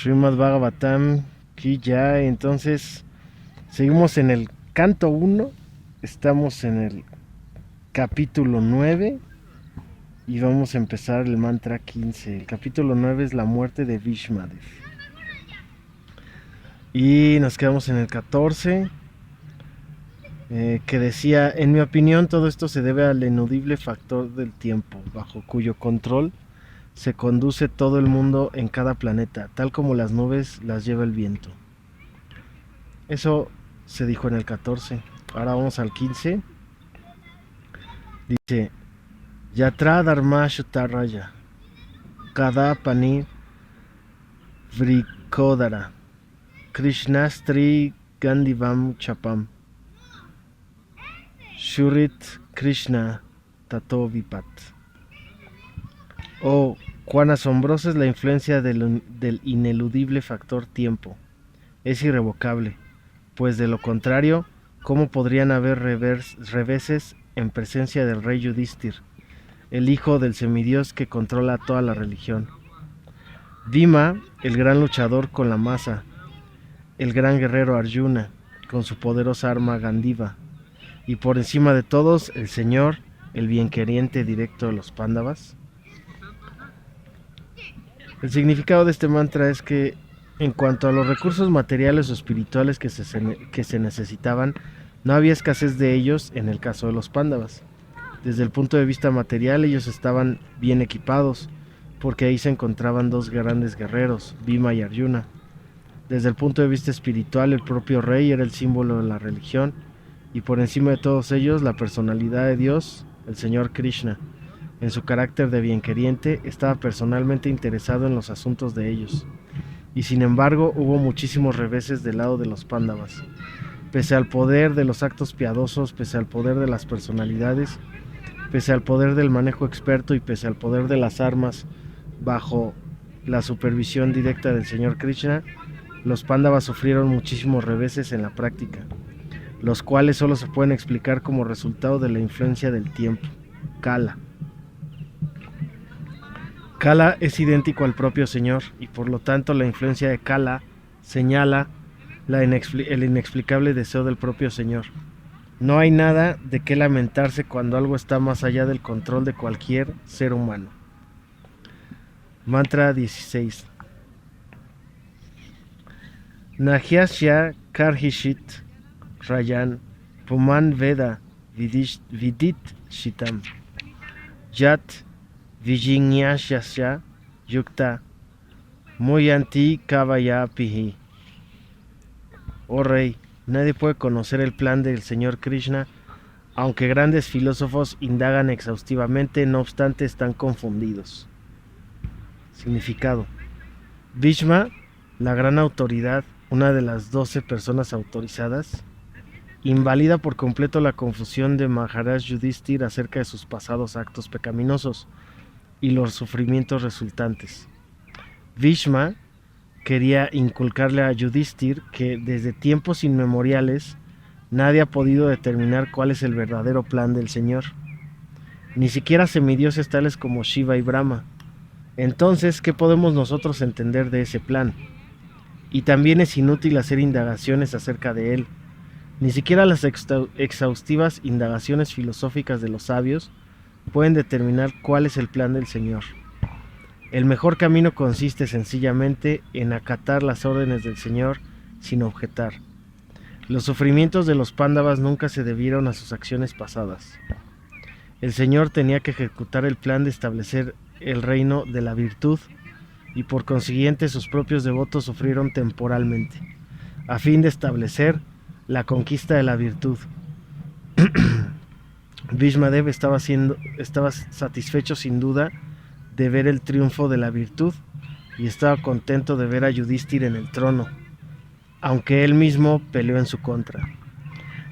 Srimad Bhagavatam Ki Jai. Entonces, seguimos en el canto 1, estamos en el capítulo 9 y vamos a empezar el mantra 15. El capítulo 9 es la muerte de Bhishmadev. Y nos quedamos en el 14, que decía: en mi opinión todo esto se debe al ineludible factor del tiempo, bajo cuyo control se conduce todo el mundo en cada planeta, tal como las nubes las lleva el viento. Eso se dijo en el 14. Ahora vamos al 15. Dice: Yatra Dharma Shutaraya Kada Pani Vrikodara Krishnastri Gandivam Chapam Shurit Krishna Tato Vipat. Oh, cuán asombrosa es la influencia del ineludible factor tiempo. Es irrevocable, pues de lo contrario, ¿cómo podrían haber reveses en presencia del rey Yudhishthir, el hijo del semidios que controla toda la religión? Bhima, el gran luchador con la masa, el gran guerrero Arjuna, con su poderosa arma Gandiva, y por encima de todos, el Señor, el bienqueriente directo de los Pándavas. El significado de este mantra es que, en cuanto a los recursos materiales o espirituales que se necesitaban, no había escasez de ellos en el caso de los Pándavas. Desde el punto de vista material, ellos estaban bien equipados, porque ahí se encontraban dos grandes guerreros, Bhima y Arjuna. Desde el punto de vista espiritual, el propio rey era el símbolo de la religión, y por encima de todos ellos, la personalidad de Dios, el Señor Krishna. En su carácter de bienqueriente, estaba personalmente interesado en los asuntos de ellos. Y sin embargo, hubo muchísimos reveses del lado de los Pándavas. Pese al poder de los actos piadosos, pese al poder de las personalidades, pese al poder del manejo experto y pese al poder de las armas, bajo la supervisión directa del Señor Krishna, los Pándavas sufrieron muchísimos reveses en la práctica, los cuales solo se pueden explicar como resultado de la influencia del tiempo, Kala. Kala es idéntico al propio Señor, y por lo tanto la influencia de Kala señala el inexplicable deseo del propio Señor. No hay nada de qué lamentarse cuando algo está más allá del control de cualquier ser humano. Mantra 16. Nahyasya Karhishit Rayan Puman Veda Vidit Shitam Yat Vijinyashya Yukta Muyanti Kavaya Pihi. Oh rey, nadie puede conocer el plan del Señor Krishna, aunque grandes filósofos indagan exhaustivamente, no obstante están confundidos. Significado: Bhishma, la gran autoridad, una de las 12 personas autorizadas, invalida por completo la confusión de Maharaj Yudhishthir acerca de sus pasados actos pecaminosos y los sufrimientos resultantes. Bhishma quería inculcarle a Yudhishthir que desde tiempos inmemoriales nadie ha podido determinar cuál es el verdadero plan del Señor, ni siquiera semidioses tales como Shiva y Brahma. Entonces, ¿qué podemos nosotros entender de ese plan? Y también es inútil hacer indagaciones acerca de él. Ni siquiera las exhaustivas indagaciones filosóficas de los sabios pueden determinar cuál es el plan del Señor. El mejor camino consiste sencillamente en acatar las órdenes del Señor sin objetar. Los sufrimientos de los Pándavas nunca se debieron a sus acciones pasadas. El Señor tenía que ejecutar el plan de establecer el reino de la virtud, y por consiguiente sus propios devotos sufrieron temporalmente, a fin de establecer la conquista de la virtud. Bhishmadev estaba satisfecho sin duda de ver el triunfo de la virtud, y estaba contento de ver a Yudhishthir en el trono, aunque él mismo peleó en su contra.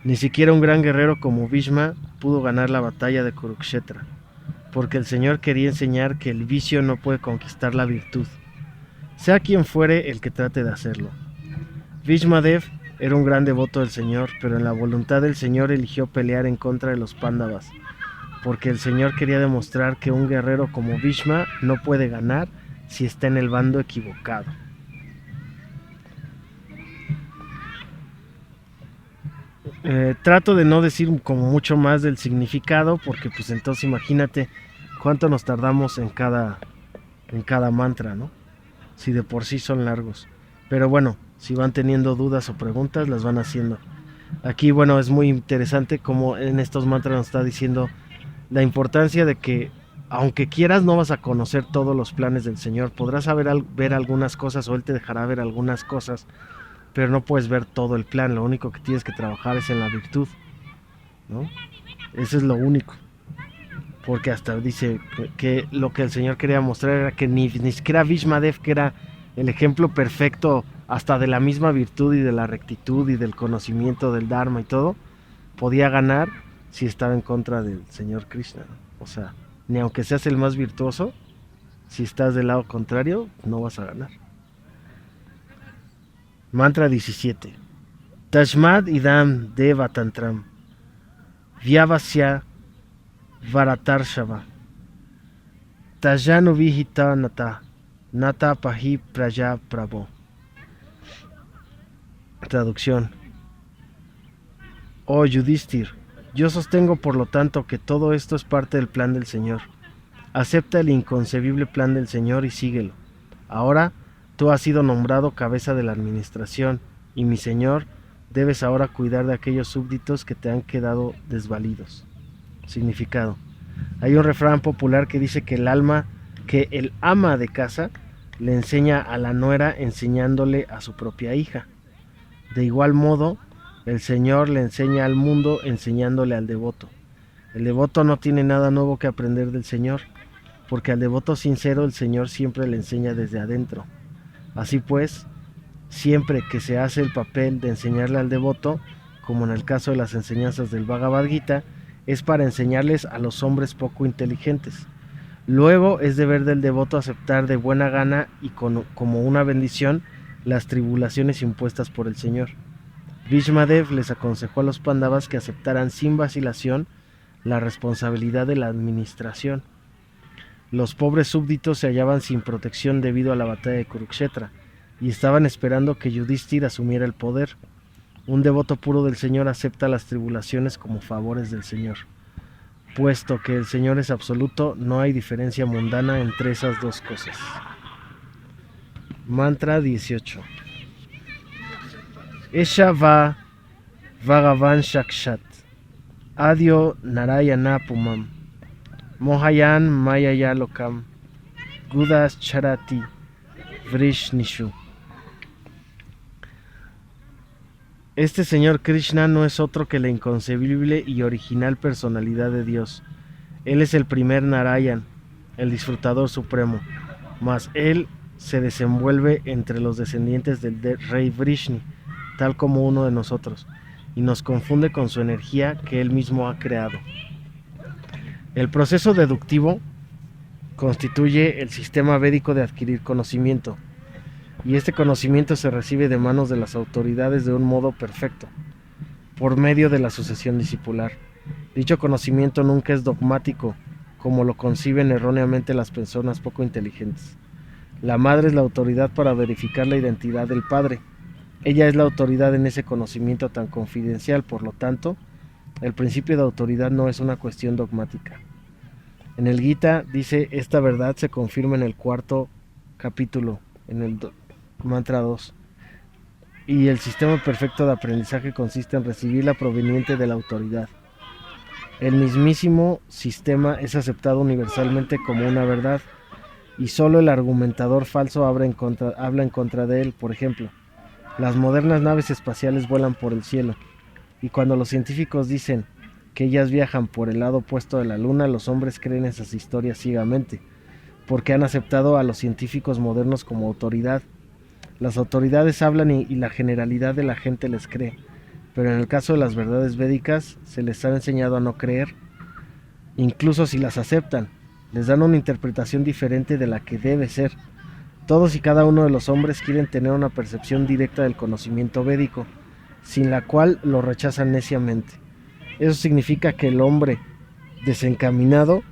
Ni siquiera un gran guerrero como Bhishma pudo ganar la batalla de Kurukshetra, porque el Señor quería enseñar que el vicio no puede conquistar la virtud, sea quien fuere el que trate de hacerlo. Bhishmadev era un gran devoto del Señor, pero en la voluntad del Señor eligió pelear en contra de los Pándavas, porque el Señor quería demostrar que un guerrero como Bhishma no puede ganar si está en el bando equivocado. Trato de no decir como mucho más del significado, porque pues entonces imagínate cuánto nos tardamos en cada mantra, ¿no? Si de por sí son largos. Pero bueno, si van teniendo dudas o preguntas, las van haciendo. Aquí, bueno, es muy interesante como en estos mantras nos está diciendo la importancia de que aunque quieras no vas a conocer todos los planes del Señor. Podrás ver algunas cosas o Él te dejará ver algunas cosas, pero no puedes ver todo el plan. Lo único que tienes que trabajar es en la virtud, ¿no? Eso es lo único. Porque hasta dice que lo que el Señor quería mostrar era que ni siquiera Vishmadev, que era el ejemplo perfecto hasta de la misma virtud y de la rectitud y del conocimiento del Dharma y todo, podía ganar si estaba en contra del Señor Krishna, ¿no? O sea, ni aunque seas el más virtuoso, si estás del lado contrario, no vas a ganar. Mantra 17. Tashmad idam deva tantram vyavasya varatarshava tajanu vihita nata pahi praya pravo. Traducción. Oh Yudhishthir, yo sostengo por lo tanto que todo esto es parte del plan del Señor. Acepta el inconcebible plan del Señor y síguelo. Ahora tú has sido nombrado cabeza de la administración y mi Señor, debes ahora cuidar de aquellos súbditos que te han quedado desvalidos. Significado. Hay un refrán popular que dice que el ama de casa le enseña a la nuera enseñándole a su propia hija. De igual modo, el Señor le enseña al mundo enseñándole al devoto. El devoto no tiene nada nuevo que aprender del Señor, porque al devoto sincero el Señor siempre le enseña desde adentro. Así pues, siempre que se hace el papel de enseñarle al devoto, como en el caso de las enseñanzas del Bhagavad Gita, es para enseñarles a los hombres poco inteligentes. Luego es deber del devoto aceptar de buena gana y como una bendición las tribulaciones impuestas por el Señor. Bhishmadev les aconsejó a los Pandavas que aceptaran sin vacilación la responsabilidad de la administración. Los pobres súbditos se hallaban sin protección debido a la batalla de Kurukshetra y estaban esperando que Yudhishthir asumiera el poder. Un devoto puro del Señor acepta las tribulaciones como favores del Señor. Puesto que el Señor es absoluto, no hay diferencia mundana entre esas dos cosas. Mantra 18. Esha va Bhagavan Shakshat Adyo Narayana Pumam Mohayan Mayaya Lokam Gudas Charati Vrishnishu. Este Señor Krishna no es otro que la inconcebible y original personalidad de Dios. Él es el primer Narayan, el disfrutador supremo, mas Él se desenvuelve entre los descendientes del rey Vrishni, tal como uno de nosotros, y nos confunde con su energía que Él mismo ha creado. El proceso deductivo constituye el sistema védico de adquirir conocimiento, y este conocimiento se recibe de manos de las autoridades de un modo perfecto, por medio de la sucesión discipular. Dicho conocimiento nunca es dogmático, como lo conciben erróneamente las personas poco inteligentes. La madre es la autoridad para verificar la identidad del padre. Ella es la autoridad en ese conocimiento tan confidencial, por lo tanto, el principio de autoridad no es una cuestión dogmática. En el Gita dice, esta verdad se confirma en el 4º capítulo, en el mantra 2. Y el sistema perfecto de aprendizaje consiste en recibir la proveniente de la autoridad. El mismísimo sistema es aceptado universalmente como una verdad, y solo el argumentador falso habla en contra de él. Por ejemplo, las modernas naves espaciales vuelan por el cielo, y cuando los científicos dicen que ellas viajan por el lado opuesto de la luna, los hombres creen esas historias ciegamente, porque han aceptado a los científicos modernos como autoridad. Las autoridades hablan y la generalidad de la gente les cree, pero en el caso de las verdades védicas se les ha enseñado a no creer. Incluso si las aceptan, les dan una interpretación diferente de la que debe ser. Todos y cada uno de los hombres quieren tener una percepción directa del conocimiento védico, sin la cual lo rechazan neciamente. Eso significa que el hombre desencaminado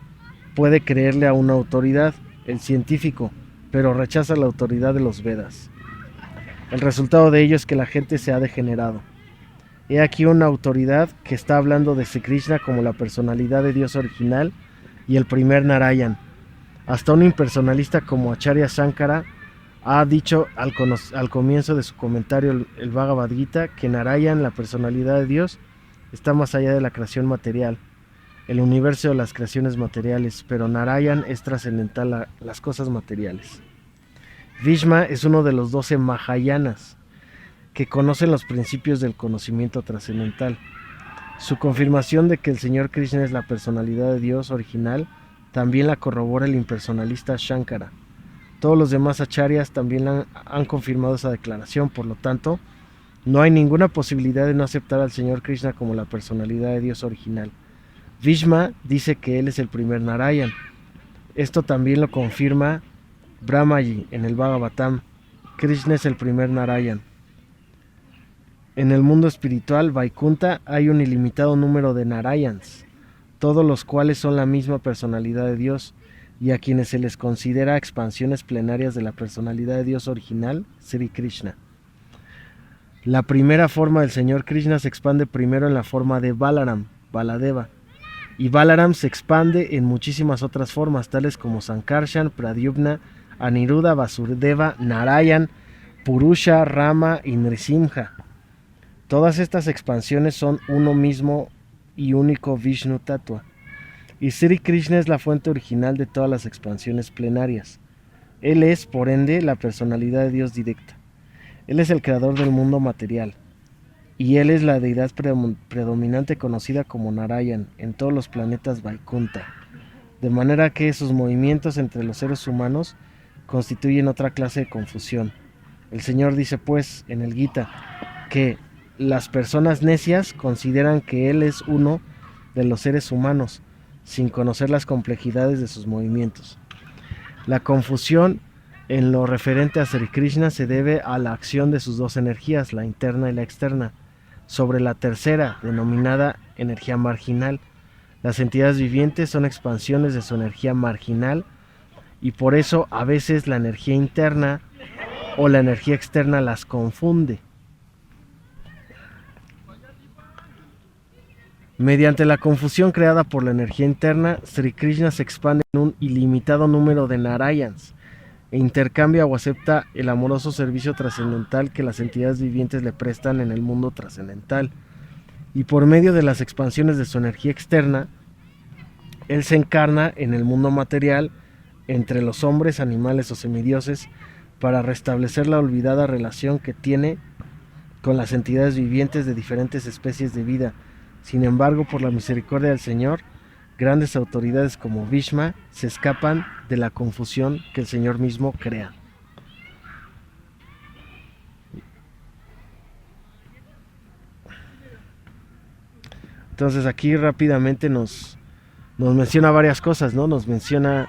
puede creerle a una autoridad, el científico, pero rechaza la autoridad de los Vedas. El resultado de ello es que la gente se ha degenerado. He aquí una autoridad que está hablando de Sri Krishna como la personalidad de Dios original y el primer Narayan. Hasta un impersonalista como Acharya Shankara ha dicho al comienzo de su comentario el Bhagavad Gita que Narayan, la personalidad de Dios, está más allá de la creación material, el universo de las creaciones materiales, pero Narayan es trascendental a las cosas materiales. Bhishma es uno de los 12 Mahayanas que conocen los principios del conocimiento trascendental. Su confirmación de que el Señor Krishna es la personalidad de Dios original también la corrobora el impersonalista Shankara. Todos los demás acharyas también han confirmado esa declaración, por lo tanto, no hay ninguna posibilidad de no aceptar al Señor Krishna como la personalidad de Dios original. Bhishma dice que él es el primer Narayan. Esto también lo confirma Brahmaji en el Bhagavatam. Krishna es el primer Narayan. En el mundo espiritual, Vaikunta, hay un ilimitado número de Narayans, todos los cuales son la misma personalidad de Dios, y a quienes se les considera expansiones plenarias de la personalidad de Dios original, Sri Krishna. La primera forma del Señor Krishna se expande primero en la forma de Balaram, Baladeva, y Balaram se expande en muchísimas otras formas, tales como Sankarshan, Pradyumna, Aniruddha, Vasudeva, Narayan, Purusha, Rama y Nrisimha. Todas estas expansiones son uno mismo y único Vishnu Tattva. Y Sri Krishna es la fuente original de todas las expansiones plenarias. Él es, por ende, la personalidad de Dios directa. Él es el creador del mundo material. Y Él es la deidad predominante conocida como Narayan en todos los planetas Vaikunta. De manera que sus movimientos entre los seres humanos constituyen otra clase de confusión. El Señor dice pues en el Gita que las personas necias consideran que Él es uno de los seres humanos, sin conocer las complejidades de sus movimientos. La confusión en lo referente a Sri Krishna se debe a la acción de sus dos energías, la interna y la externa, sobre la tercera, denominada energía marginal. Las entidades vivientes son expansiones de su energía marginal y por eso a veces la energía interna o la energía externa las confunde. Mediante la confusión creada por la energía interna, Sri Krishna se expande en un ilimitado número de Narayans e intercambia o acepta el amoroso servicio trascendental que las entidades vivientes le prestan en el mundo trascendental. Y por medio de las expansiones de su energía externa, Él se encarna en el mundo material entre los hombres, animales o semidioses para restablecer la olvidada relación que tiene con las entidades vivientes de diferentes especies de vida. Sin embargo, por la misericordia del Señor, grandes autoridades como Bhishma se escapan de la confusión que el Señor mismo crea. Entonces aquí rápidamente nos menciona varias cosas, ¿no? Nos menciona,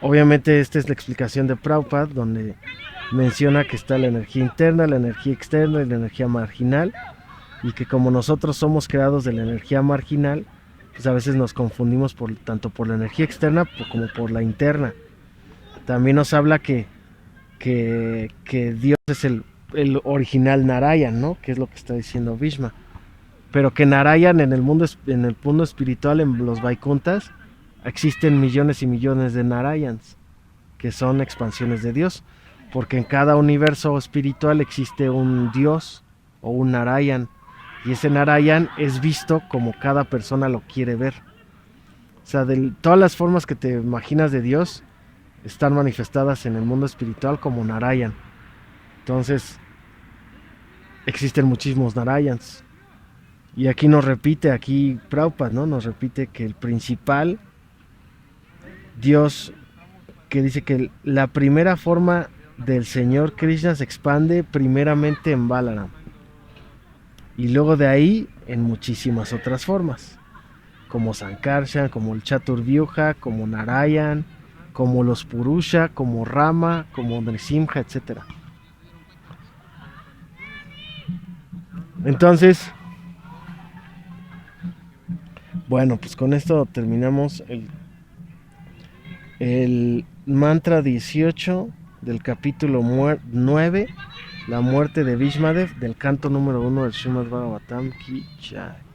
obviamente esta es la explicación de Prabhupada, donde menciona que está la energía interna, la energía externa y la energía marginal, y que como nosotros somos creados de la energía marginal, pues a veces nos confundimos tanto por la energía externa como por la interna. También nos habla que Dios es el original Narayan, ¿no? Que es lo que está diciendo Bhishma. Pero que Narayan en el mundo espiritual, en los Vaikuntas, existen millones y millones de Narayans, que son expansiones de Dios, porque en cada universo espiritual existe un Dios o un Narayan, y ese Narayan es visto como cada persona lo quiere ver. O sea, todas las formas que te imaginas de Dios están manifestadas en el mundo espiritual como Narayan. Entonces, existen muchísimos Narayans. Y aquí Prabhupada, ¿no? Nos repite que el principal Dios, que dice que la primera forma del Señor Krishna se expande primeramente en Balaram. Y luego de ahí en muchísimas otras formas, como Sankarshan, como el Chaturvyuha, como Narayan, como los Purusha, como Rama, como Nrisimha, etc. Entonces, bueno, pues con esto terminamos el mantra 18 del capítulo 9 la muerte de Bhishmadev del canto número 1 del Srimad Bhagavatam Ki Jai.